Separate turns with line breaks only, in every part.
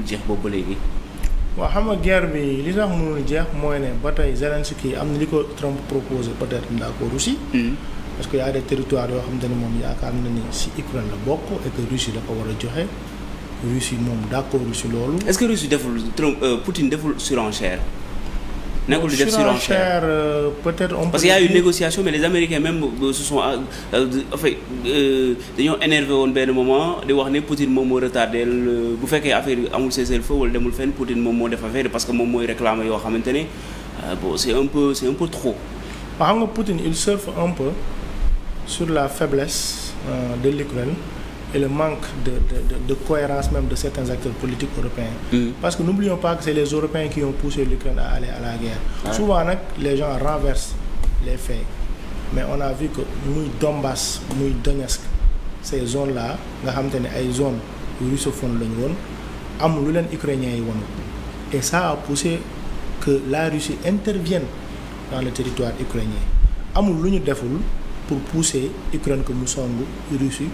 mënul jeex boobu ba léegi.
waaw xam nga guerre bi li tax mënul jeex mooy ne ba tey Zelensky am na li ko Trump proposé peut-être d'accord aussi. parce que y a des territoires yoo xamante ne moom yaakaar na ni si Ukraine la bokk et que Russie da ko war a joxe Russie moom d'accord si loolu.
est-ce que Russie deful Poutine deful surenchère. nekkul di def surenchère
peut-être on peut.
parce qu'il y a eu négociation mais les Américains même se sont dañoo énervé woon benn moment di wax ne Poutine moom moo retardé bu fekkee affaire yi amul cessez-le-feu wala demul fenn Poutine moom moo def affaire parce que moom mooy réclamer yoo xamante ne bon c'est un peu trop.
waaw xam nga Poutine il surfe un peu sur la faiblesse de l'Ukraine et le manque de cohérence même de certains acteurs politiques européens. Parce que n'oublions pas que c'est les Européens qui ont poussé l'Ukraine à aller à la guerre. Souvent nag les gens renversent les faits mais on a vu que muy Donbass muy Donetsk ces zones là nga xamante ne ay zones russophones lañu woon am lu leen ukrainiens yi woon et ça a poussé que la Russie intervienne dans le territoire ukrainien amul lu ñu deful pour pousser Ukraine que mu songu Russie.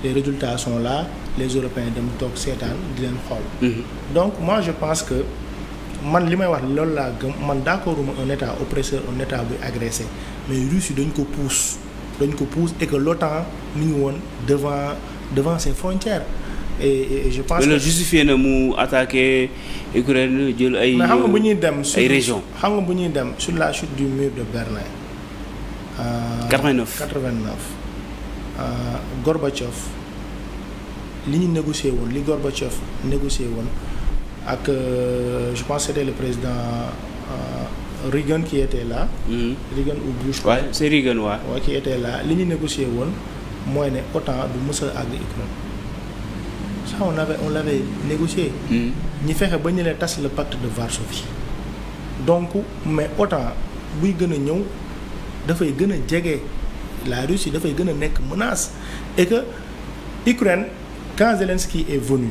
Les résultats sont là les Européens dem toog seetaan di leen xool. Donc moi je pense que man li may wax loolu laa gëm man d'accorduma un état oppresseur un état buy agressé mais Russie dañ ko pousse et que l'OTAN mi ngi woon devant ses frontières et je pense.
que justifié na mu attaquer Ukraine jël ay.
mais xam nga bu ñuy dem sur
ay régions.
xam nga bu ñuy dem sur la chute du mur de Berlin. 89. Gorbatchev li ñu négocié woon li Gorbatchev négocié woon ak je pense que c'était le président Reagan qui était là. Reagan ou Bush.
Ouais, c'est Reagan
ouais, qui était là li ñu négocié woon mooy ne OTAN du mës a àgg Ukraine ça on l'avait négocié. ñi fexe ba ñu leen tas le pacte de Varsovie donc mais OTAN buy gën a ñëw dafay gën a jege. La Russie dafay gën a nekk menace et que Ukraine quand Zelensky est venu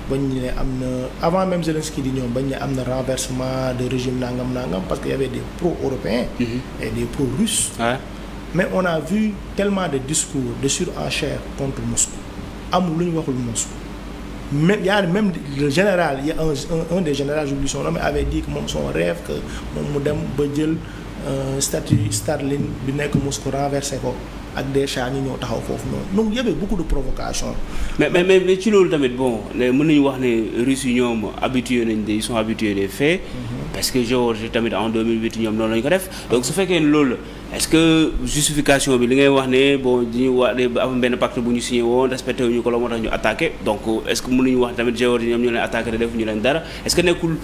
bañ ne am na avant même Zelensky di ñëw bañ ne am na renversement de régime nangam parce qu'il y avait des pro-européens et des pro-russes mais on a vu tellement de discours de surenchère contre Moscou amul lu ñu waxul Moscou même y a même le général il y a un des généraux j'oublie son nom mais avait dit que moom son rêve que moom mu dem ba jël statue Staline bi nekk Moscou renversé ko ak des chars ñu ñëw taxaw foofu noonu donc y avait beaucoup de provocations. mais
ci loolu tamit bon mën nañu wax ne Russes yi ñoom ils sont habitués des faits. parce que Géorgie tamit en 2008 ñoom noonu la ñu ko def. donc su fekkee ne loolu est-ce que justification bi li ngay wax ne bon dañuy wax am benn pacte bu ñu signé woon respecté wuñu ko la moo tax ñu attaqué donc est-ce que mën nañu wax tamit Géorgie ñoom ñoo leen attaqué te defuñu leen dara est-ce que nekkul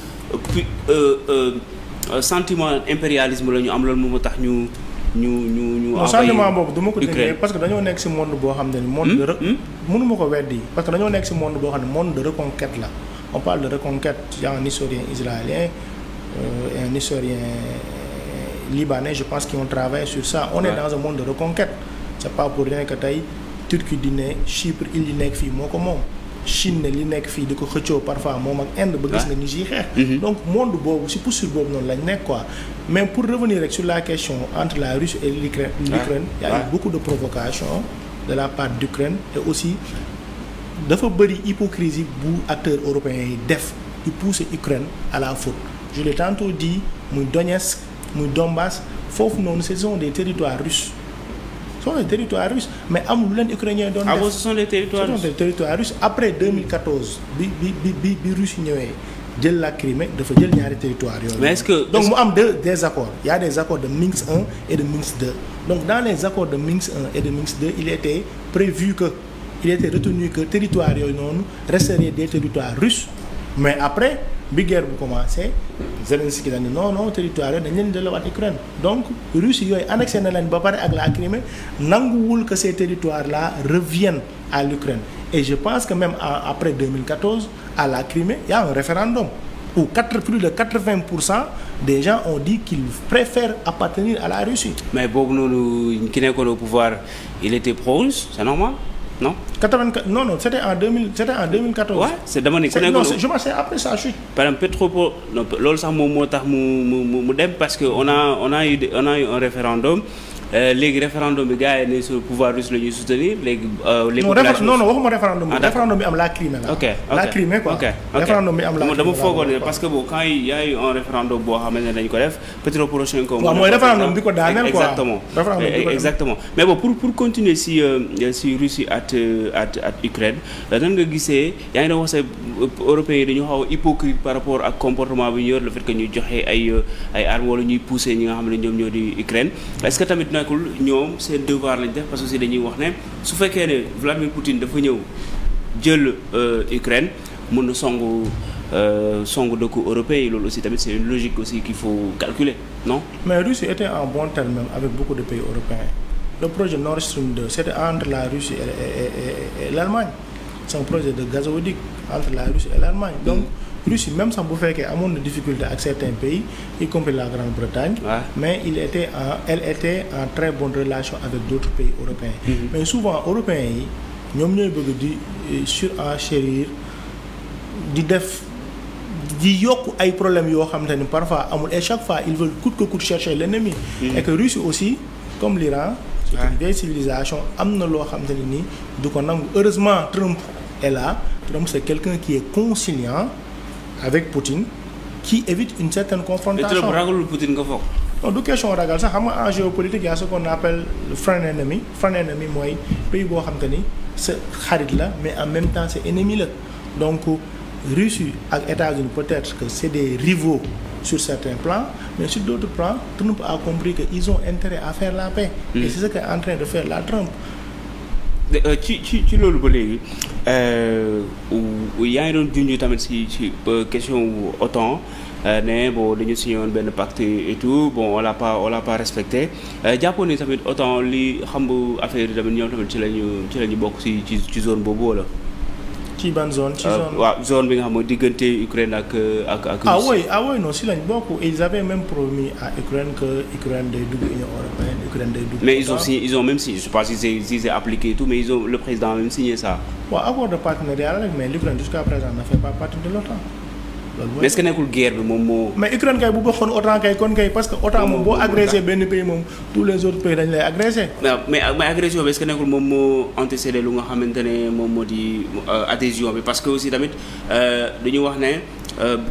sentiment impérialisme la ñu am loolu moom tax ñu.
sentiment boobu dama ko déglu parce que dañoo nekk ci monde boo xam ne monde de mënuma ko weddi parce que dañoo nekk ci monde boo xam ne monde de reconquête la on parle de reconquête il y a un historien israélien et un historien libanais je pense qu'ils ont travaillé sur ça on est dans un monde de reconquête c'est pas pour rien que tey Turquie di ne Chypre il yi nekk fii moo ko moom Chine ne li nekk fii di ko xëccoo parfois moom ak Inde ba gis nga ñu siy xeex donc monde boobu ci posture boobu noonu lañ nekk quoi mais pour revenir rek sur la question entre la Russie et l'Ukraine il y a eu beaucoup de provocations de la part d'Ukraine et aussi dafa bëri hypocrisie bu acteurs européens yi def di pousser Ukraine à la faute je l'ai tantôt dit muy Donetsk muy Donbass foofu noonu ce sont des territoires russes mais amul lu leen ukrainien doon def.
Ce sont des territoires
russes après 2014 bi Russie ñëwee jël la Crimée dafa jël ñaari territoires yooyu.
mais est-ce que
donc mu am des accords il y a des accords de Minsk 1 et de Minsk 2 donc dans les accords de Minsk 1 et de Minsk 2 il était retenu que territoires yooyu noonu resteraient des territoires russes mais après bi guerre bu commencé Zelensky dañ ne non territoire yooyu dañ leen delluwaat Ukraine donc Russie yooyu annexé na leen ba pare ak la Crimée nanguwul que ces territoires là reviennent à l'Ukraine et je pense que même après 2014 à la Crimée il y a un référendum où plus de 80% des gens ont dit qu'ils préfèrent appartenir à la Russie.
mais boobu noonu ki nekkoon au pouvoir il était pro-russe c'est normal. non
84 non c'était en 2014.
Ouais, c'est dama ne ku nekk
non je pense c'est après sa chute.
par exemple Petropol loolu sax moom moo tax mu dem parce que on a eu un référendum léegi référendum bi gars yi ne sur le pouvoir russe la ñuy soutenir léegi. les populations
non waxuma référendum bi. référendum bi am la Crimée la.
ok
la Crimée quoi. référendum bi am la Crimée
dama foogoon ne parce que bon quand il y a eu un référendum boo xamante ne dañu ko def Petro Poroshenko.
waaw mooy référendum bi ko daaneel quoi
exactement mais bon pour continuer si Russie at Ukraine nan nga gisee yaa ngi doon wax européens yi dañu xaw a hypocrite par rapport ak comportement bi ñu yor le fait que ñu joxe ay armes wala ñuy pousser ñi nga xam ne ñoom ñoo di Ukraine est-ce que tamit nekkul ñoom seen devoir lañ def parce que aussi dañuy wax ne su fekkee ne Vladimir Poutine dafa ñëw jël Ukraine mun na songu dëkku européens yi loolu aussi tamit c'est une logique aussi qu'il faut calculer non.
mais Russie était en bon terme même avec beaucoup de pays européens le projet Nord Stream 2 c'était entre la Russie et l'Allemagne c'est un projet de gazoduc entre la Russie et l'Allemagne donc Russie même sax bu fekkee amoon na difficulté ak certains pays y compris la Grande-Bretagne mais elle était en très bonne relation avec d'autres pays européens mais souvent européens yi ñoom ñooy bëgg di surenchérir di yokk ay problèmes yoo xam te ni parfois amul et chaque fois ils veulent coûte que coûte chercher l'ennemi et que Russie aussi comme l'Iran c'est une vieille civilisation am na loo xam te ni nii du ko nangu heureusement Trump est là Trump c'est quelqu'un qui est conciliant avec Poutine qui évite une certaine confrontation.
et Trump ragalul Poutine nga foog.
non du question ragal sax xam nga en géopolitique y a ce qu'on appelle le friend ennemy mooy pays boo xam te ni sa xarit la mais en même temps c'est ennemi la donc Russie ak États-Unis peut-être que c'est des rivaux sur certains plans mais sur d'autres plans Trump a compris que ils ont intérêt à faire la paix. Et c'est ce qu'est en train de faire la Trump.
ci loolu ba léegi yaa ngi doon junj tamit ci question OTAN ne bon dañu signé woon benn pacte et tout bon on l'a pas respecté jàppoon ni tamit OTAN li xam nga affaire yi tamit ñoom tamit ci lañu bokk ci zone boobu wala.
ci ban zone ci zone
waaw zone bi nga xam ne diggante Ukraine ak Russie.
ah oui non si lañ bokk ils avaient même promis à Ukraine que Ukraine day dugg Union européenne Ukraine day dugg.
mais ils ont même signé je sais pas si c'est appliqué et tout mais le président a même signé ça.
waaw accord de partenariat rek mais l'Ukraine jusqu'à présent ne fait pas partie de l'OTAN.
mais est-ce que nekkul guerre bi moom moo.
mais Ukraine kay bu bokkoon OTAN kay kon kay parce que OTAN moom boo agressé benn pays moom tous les autres pays dañ lay agressé.
mais agression bi est-ce que nekkul moom moo antécédé lu nga xamante ne moom moo di adhésion bi parce que aussi tamit dañu wax ne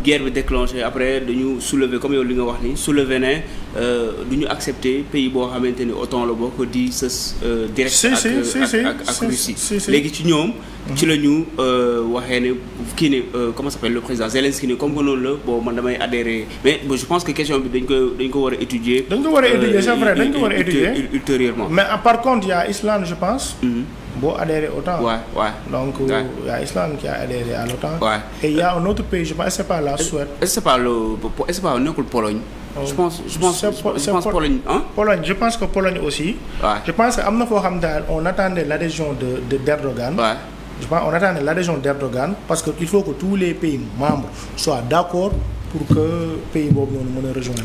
guerre bi déclenché après dañu soulever comme yow li nga wax ni soulever ne du ñu accepter pays boo xamante ni OTAN la bokk di sës direct ak Russie léegi ci ñoom ci la ñu waxee ne kii ne comment s'appelle le président Zelensky ne comme que noonu la bon man damay adhérer mais je pense que question bi dañ ko war a étudier.
dañ ko war a étudier c'est vrai dañ ko war a étudier
ultérieurement.
mais par contre il y a Islande je pense. boo adhéré OTAN.
Ouais.
donc il y a Islande qui a adhéré à l'OTAN.
Ouais.
Et il y a un autre pays je pense c'est pas la Suède.
est-ce que pas nekkul Pologne. je pense Pologne hein.
Pologne je pense que Pologne aussi.
Ouais.
je pense que am na foo xam daal on attendait l'adhésion d'Erdogan.
Ouais.
je pense on attendait l'adhésion d'Erdogan parce que il faut que tous les pays membres soient d'accord pour que pays boobu noonu mën a rejoindre.